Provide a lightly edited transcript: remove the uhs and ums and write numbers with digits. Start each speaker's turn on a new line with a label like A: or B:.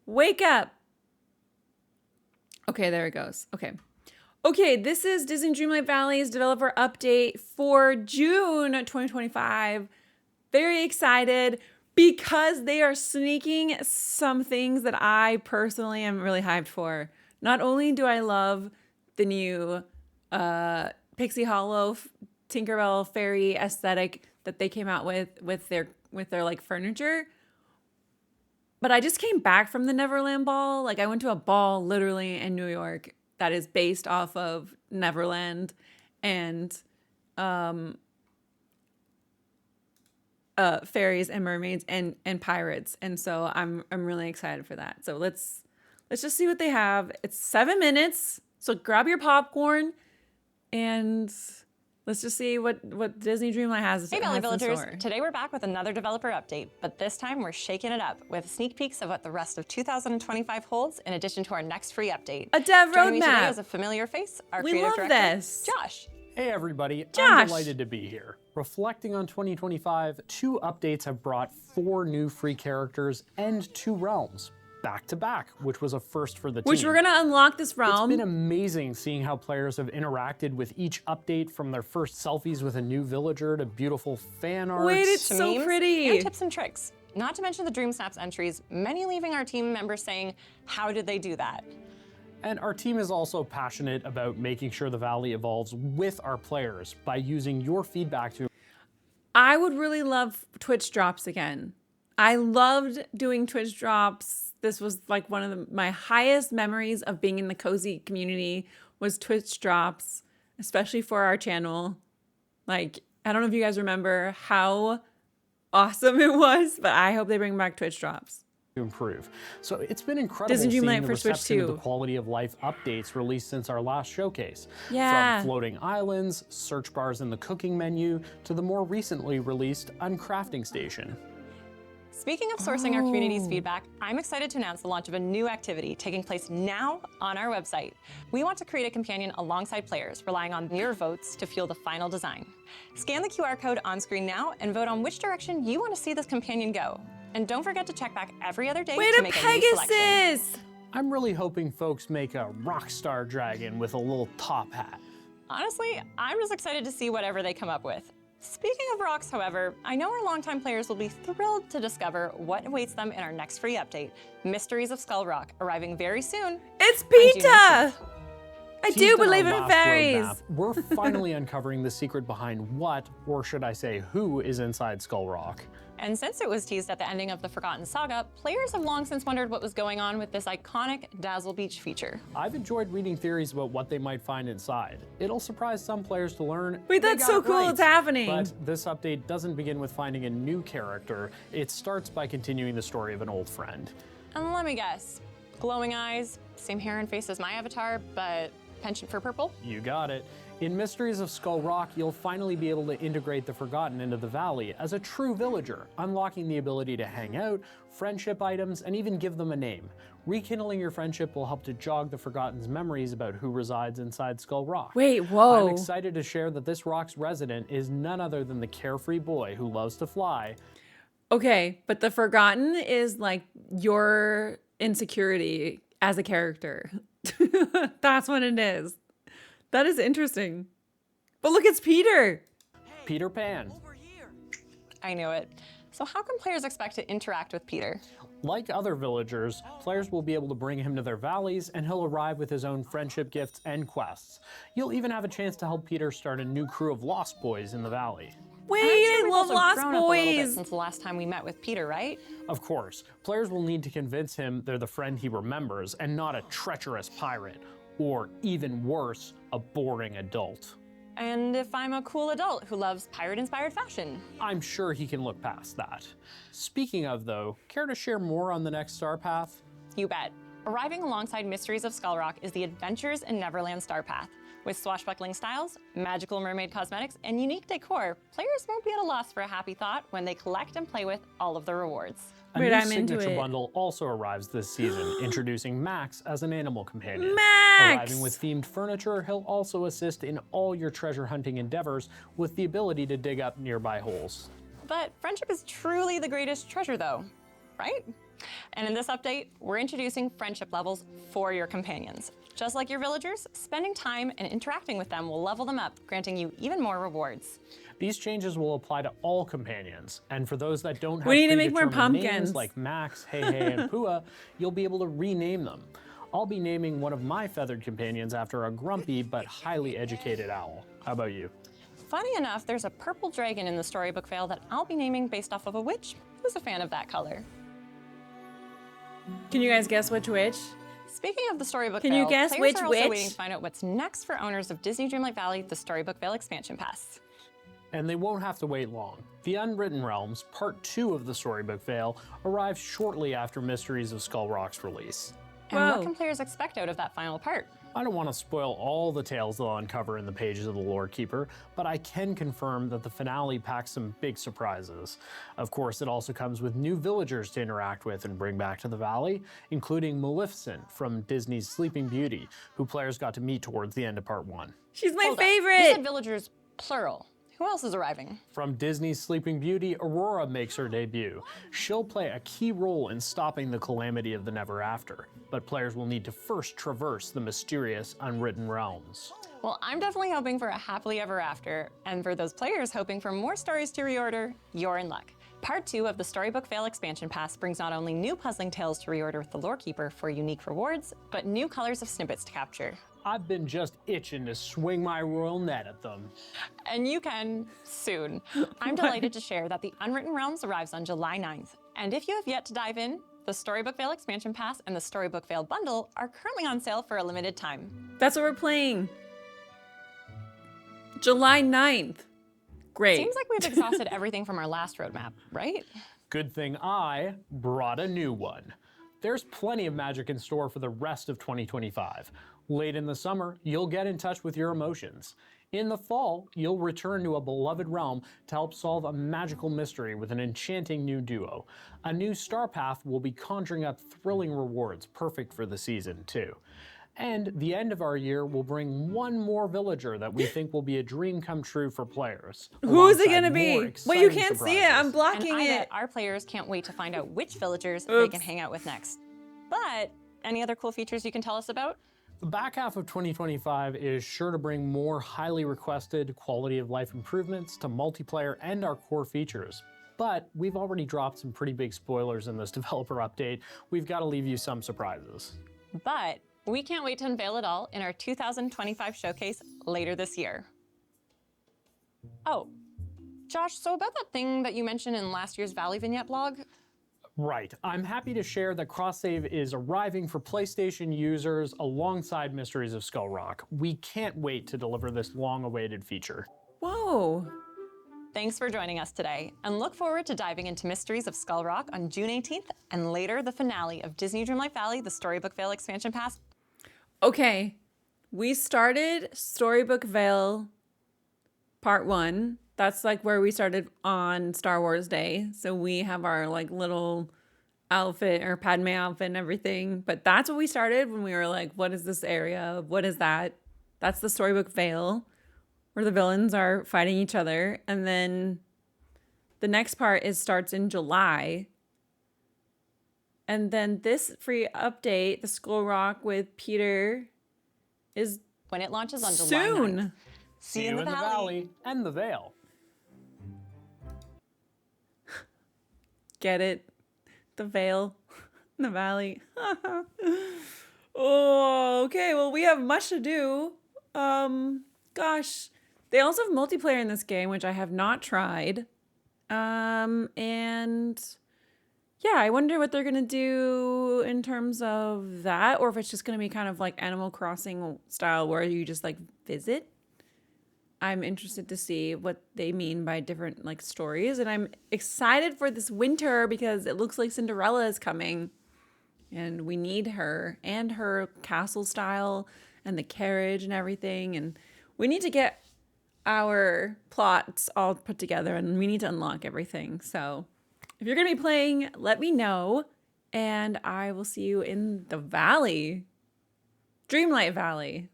A: Wake up. Okay, there it goes. Okay, this is Disney Dreamlight Valley's developer update for June 2025. Very excited because they are sneaking some things that I personally am really hyped for. Not only do I love the new Pixie Hollow Tinkerbell fairy aesthetic that they came out with their like furniture, but I just came back from the Neverland ball. Like I went to a ball literally in New York that is based off of Neverland and fairies and mermaids and pirates. And so I'm really excited for that. So let's just see what they have. It's 7 minutes. So grab your popcorn and let's just see what Disney Dreamlight has.
B: Hey Valley Villagers, today we're back with another developer update, but this time we're shaking it up with sneak peeks of what the rest of 2025 holds in addition to our next free update.
A: A dev
B: Joining me today
A: roadmap.
B: is a familiar face, our
A: We
B: creative
A: love
B: director,
A: this.
B: Josh.
C: Hey everybody,
A: Josh.
C: I'm delighted to be here. Reflecting on 2025, 2 updates have brought 4 new free characters and 2 realms back to back, which was a first for the team.
A: Which we're gonna unlock this realm.
C: It's been amazing seeing how players have interacted with each update, from their first selfies with a new villager to beautiful fan art.
A: Wait, it's
B: To
A: so
B: memes
A: pretty.
B: And tips and tricks. Not to mention the Dream Snaps entries, many leaving our team members saying, how did they do that?
C: And our team is also passionate about making sure the Valley evolves with our players by using your feedback to.
A: I would really love Twitch drops again. I loved doing Twitch drops. This was like one of my highest memories of being in the cozy community was Twitch drops, especially for our channel. Like, I don't know if you guys remember how awesome it was, but I hope they bring back Twitch drops.
C: Improve. So it's been incredible
A: Disney
C: seeing
A: Dreamlight
C: the
A: for Switch
C: reception of
A: 2.
C: the quality of life updates released since our last showcase.
A: Yeah.
C: From floating islands, search bars in the cooking menu, to the more recently released Uncrafting Station.
B: Speaking of sourcing our community's feedback, I'm excited to announce the launch of a new activity taking place now on our website. We want to create a companion alongside players, relying on your votes to fuel the final design. Scan the QR code on screen now and vote on which direction you want to see this companion go. And don't forget to check back every other day
A: Wait,
B: to
A: a
B: make a new selection.
A: Pegasus!
C: I'm really hoping folks make a rock star dragon with a little top hat.
B: Honestly, I'm just excited to see whatever they come up with. Speaking of rocks, however, I know our longtime players will be thrilled to discover what awaits them in our next free update, Mysteries of Skull Rock, arriving very soon.
A: It's
B: on June
A: Pita!
B: 18th.
A: I
C: Teased
A: do
C: in our
A: believe in
C: last
A: fairies.
C: roadmap, we're finally uncovering the secret behind what, or should I say who, is inside Skull Rock.
B: And since it was teased at the ending of the Forgotten Saga, players have long since wondered what was going on with this iconic Dazzle Beach feature.
C: I've enjoyed reading theories about what they might find inside. It'll surprise some players to learn.
A: Wait,
C: they
A: that's
C: got
A: so
C: it
A: cool,
C: right.
A: it's happening.
C: But this update doesn't begin with finding a new character. It starts by continuing the story of an old friend.
B: And let me guess, glowing eyes, same hair and face as my avatar, but penchant for purple?
C: You got it. In Mysteries of Skull Rock, you'll finally be able to integrate the Forgotten into the Valley as a true villager, unlocking the ability to hang out, friendship items, and even give them a name. Rekindling your friendship will help to jog the Forgotten's memories about who resides inside Skull Rock.
A: Wait, whoa.
C: I'm excited to share that this rock's resident is none other than the carefree boy who loves to fly.
A: Okay, but the Forgotten is like your insecurity as a character. That's what it is. That is interesting. But look, it's Peter.
C: Peter Pan.
B: I knew it. So how can players expect to interact with Peter?
C: Like other villagers, players will be able to bring him to their valleys, and he'll arrive with his own friendship gifts and quests. You'll even have a chance to help Peter start a new crew of Lost Boys in the valley.
A: Wait,
B: And I'm sure
A: I
B: we've
A: love
B: also
A: Lost
B: grown up a little bit
A: Boys.
B: since the last time we met with Peter, right?
C: Of course, players will need to convince him they're the friend he remembers and not a treacherous pirate, or even worse, a boring adult.
B: And if I'm a cool adult who loves pirate-inspired fashion?
C: I'm sure he can look past that. Speaking of though, care to share more on the next star path?
B: You bet. Arriving alongside Mysteries of Skull Rock is the Adventures in Neverland Star Path. With swashbuckling styles, magical mermaid cosmetics, and unique decor, players won't be at a loss for a happy thought when they collect and play with all of the rewards.
C: A
A: Wait,
C: new
A: I'm into
C: signature
A: it.
C: bundle also arrives this season, introducing Max as an animal companion.
A: Max!
C: Arriving with themed furniture, he'll also assist in all your treasure hunting endeavors with the ability to dig up nearby holes.
B: But friendship is truly the greatest treasure, though, right? And in this update, we're introducing friendship levels for your companions. Just like your villagers, spending time and interacting with them will level them up, granting you even more rewards.
C: These changes will apply to all companions, and for those that don't have
A: We need to make more
C: predetermined
A: pumpkins.
C: names like Max, Hey Hey, and Pua, you'll be able to rename them. I'll be naming one of my feathered companions after a grumpy but highly educated owl. How about you?
B: Funny enough, there's a purple dragon in the storybook veil that I'll be naming based off of a witch who's a fan of that color.
A: Can you guys guess which witch?
B: Speaking of the storybook
A: Can
B: veil,
A: you guess
B: players
A: which
B: are also
A: witch?
B: waiting to find out what's next for owners of Disney Dreamlight Valley, the Storybook Veil expansion pass.
C: And they won't have to wait long. The Unwritten Realms, Part 2 of the Storybook Veil, arrives shortly after Mysteries of Skull Rock's release.
B: And
A: Whoa.
B: what can players expect out of that final part?
C: I don't want to spoil all the tales they'll uncover in the pages of the Lore Keeper, but I can confirm that the finale packs some big surprises. Of course, it also comes with new villagers to interact with and bring back to the valley, including Maleficent from Disney's Sleeping Beauty, who players got to meet towards the end of Part 1.
A: She's my
B: Hold up.
A: favorite.
B: You said villagers, plural. Who else is arriving?
C: From Disney's Sleeping Beauty, Aurora makes her debut. She'll play a key role in stopping the calamity of the Never After, but players will need to first traverse the mysterious Unwritten Realms.
B: Well, I'm definitely hoping for a happily ever after, and for those players hoping for more stories to reorder, you're in luck. Part 2 of the Storybook Veil expansion pass brings not only new puzzling tales to reorder with the Lore Keeper for unique rewards, but new colors of snippets to capture.
C: I've been just itching to swing my royal net at them.
B: And you can soon. I'm delighted to share that the Unwritten Realms arrives on July 9th. And if you have yet to dive in, the Storybook Veil expansion pass and the Storybook Veil bundle are currently on sale for a limited time.
A: That's what we're playing. July 9th. Great.
B: Seems like we've exhausted everything from our last roadmap, right?
C: Good thing I brought a new one. There's plenty of magic in store for the rest of 2025. Late in the summer, you'll get in touch with your emotions. In the fall, you'll return to a beloved realm to help solve a magical mystery with an enchanting new duo. A new star path will be conjuring up thrilling rewards perfect for the season, too. And the end of our year will bring one more villager that we think will be a dream come true for players.
A: Who's it
C: alongside
A: gonna be?
C: more
A: Wait, you
C: exciting
A: can't see it. I'm
C: surprises.
A: blocking
B: And I
A: it.
B: bet our players can't wait to find out which villagers they
A: Oops.
B: can hang out with next. But any other cool features you can tell us about?
C: The back half of 2025 is sure to bring more highly requested quality of life improvements to multiplayer and our core features. But we've already dropped some pretty big spoilers in this developer update. We've got to leave you some surprises.
B: But we can't wait to unveil it all in our 2025 showcase later this year. Oh, Josh, so about that thing that you mentioned in last year's Valley Vignette blog,
C: Right, I'm happy to share that cross-save is arriving for PlayStation users alongside Mysteries of Skull Rock. We can't wait to deliver this long-awaited feature.
A: Whoa.
B: thanks for joining us today, and look forward to diving into Mysteries of Skull Rock on June 18th, and later the finale of Disney Dreamlight Valley, the Storybook Veil expansion pass.
A: Okay, we started Storybook Veil Part 1. That's like where we started on Star Wars Day. So we have our like little outfit or Padme outfit and everything. But that's what we started when we were like, what is this area? What is that? That's the Storybook Veil where the villains are fighting each other. And then the next part starts in July. And then this free update, the Skull Rock with Peter, is
B: When it launches on July
A: soon.
B: 9th. See you in the valley.
C: and the Veil.
A: Get it? The veil, the valley. Oh, okay. Well, we have much to do. Gosh, they also have multiplayer in this game, which I have not tried. And yeah, I wonder what they're gonna do in terms of that, or if it's just gonna be kind of like Animal Crossing style, where you just like visit. I'm interested to see what they mean by different like stories, and I'm excited for this winter because it looks like Cinderella is coming, and we need her and her castle style and the carriage and everything, and we need to get our plots all put together, and we need to unlock everything. So if you're gonna be playing, let me know, and I will see you in the valley, Dreamlight Valley.